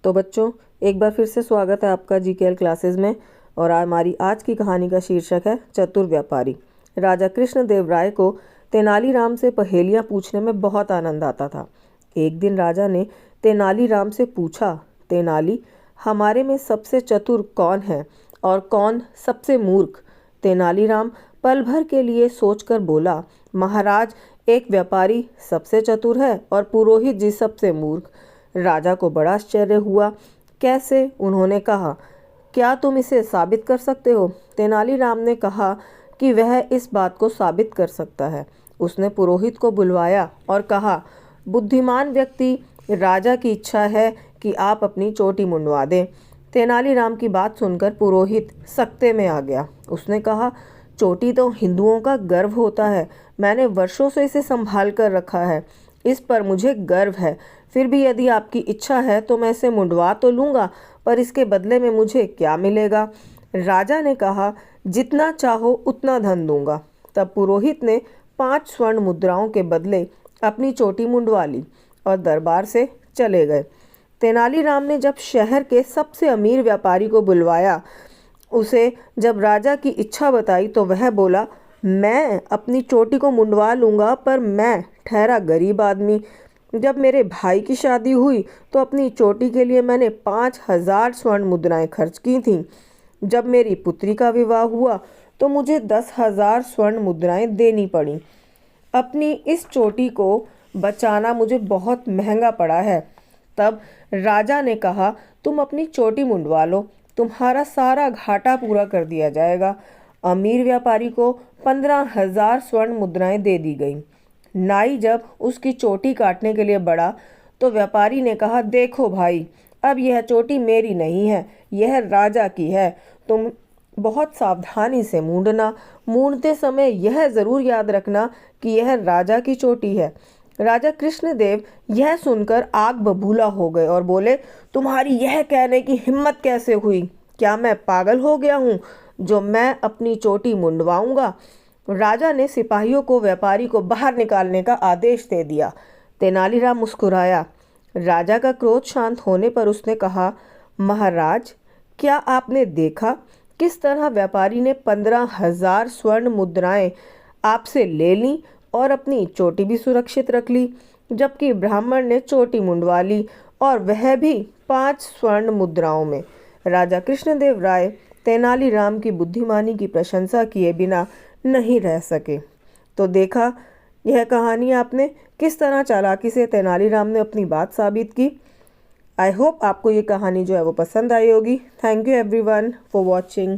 तो बच्चों, एक बार फिर से स्वागत है आपका जीकेएल क्लासेस में। और हमारी आज की कहानी का शीर्षक है चतुर व्यापारी। राजा कृष्णदेव राय को तेनालीराम से पहेलियाँ पूछने में बहुत आनंद आता था। एक दिन राजा ने तेनालीराम से पूछा, तेनाली, हमारे में सबसे चतुर कौन है और कौन सबसे मूर्ख? तेनालीराम पल भर के लिए सोचकर बोला, महाराज, एक व्यापारी सबसे चतुर है और पुरोहित जी सबसे मूर्ख। राजा को बड़ा आश्चर्य हुआ। कैसे? उन्होंने कहा। क्या तुम इसे साबित कर सकते हो? तेनालीराम ने कहा कि वह इस बात को साबित कर सकता है। उसने पुरोहित को बुलवाया और कहा, बुद्धिमान व्यक्ति, राजा की इच्छा है कि आप अपनी चोटी मुंडवा दें। तेनालीराम की बात सुनकर पुरोहित सख्ते में आ गया। उसने कहा, चोटी तो हिंदुओं का गर्व होता है। मैंने वर्षों से इसे संभाल कर रखा है। इस पर मुझे गर्व है। फिर भी यदि आपकी इच्छा है तो मैं इसे मुंडवा तो लूँगा, पर इसके बदले में मुझे क्या मिलेगा? राजा ने कहा, जितना चाहो उतना धन दूंगा। तब पुरोहित ने 5 स्वर्ण मुद्राओं के बदले अपनी चोटी मुंडवा ली और दरबार से चले गए। तेनालीराम ने जब शहर के सबसे अमीर व्यापारी को बुलवाया, उसे जब राजा की इच्छा बताई तो वह बोला, मैं अपनी चोटी को मुंडवा लूँगा, पर मैं ठहरा गरीब आदमी। जब मेरे भाई की शादी हुई तो अपनी चोटी के लिए मैंने 5,000 स्वर्ण मुद्राएं खर्च की थीं। जब मेरी पुत्री का विवाह हुआ तो मुझे 10,000 स्वर्ण मुद्राएं देनी पड़ी। अपनी इस चोटी को बचाना मुझे बहुत महंगा पड़ा है। तब राजा ने कहा, तुम अपनी चोटी मुंडवा लो, तुम्हारा सारा घाटा पूरा कर दिया जाएगा। अमीर व्यापारी को 15,000 स्वर्ण मुद्राएं दे दी गई। नाई जब उसकी चोटी काटने के लिए बढ़ा तो व्यापारी ने कहा, देखो भाई, अब यह चोटी मेरी नहीं है, यह राजा की है। तुम बहुत सावधानी से मूंडना। मूंडते समय यह ज़रूर याद रखना कि यह राजा की चोटी है। राजा कृष्णदेव यह सुनकर आग बबूला हो गए और बोले, तुम्हारी यह कहने की हिम्मत कैसे हुई? क्या मैं पागल हो गया हूँ जो मैं अपनी चोटी मुंडवाऊंगा? राजा ने सिपाहियों को व्यापारी को बाहर निकालने का आदेश दे दिया। तेनालीराम मुस्कुराया। राजा का क्रोध शांत होने पर उसने कहा, महाराज, क्या आपने देखा किस तरह व्यापारी ने 15,000 स्वर्ण मुद्राएं आपसे ले लीं और अपनी चोटी भी सुरक्षित रख ली, जबकि ब्राह्मण ने चोटी मुंडवा ली, और वह भी 5 स्वर्ण मुद्राओं में। राजा कृष्णदेव राय तेनालीराम की बुद्धिमानी की प्रशंसा किए बिना नहीं रह सके। तो देखा यह कहानी आपने किस तरह चालाकी से तेनालीराम ने अपनी बात साबित की। आई होप आपको ये कहानी जो है वो पसंद आई होगी। Thank you everyone for watching.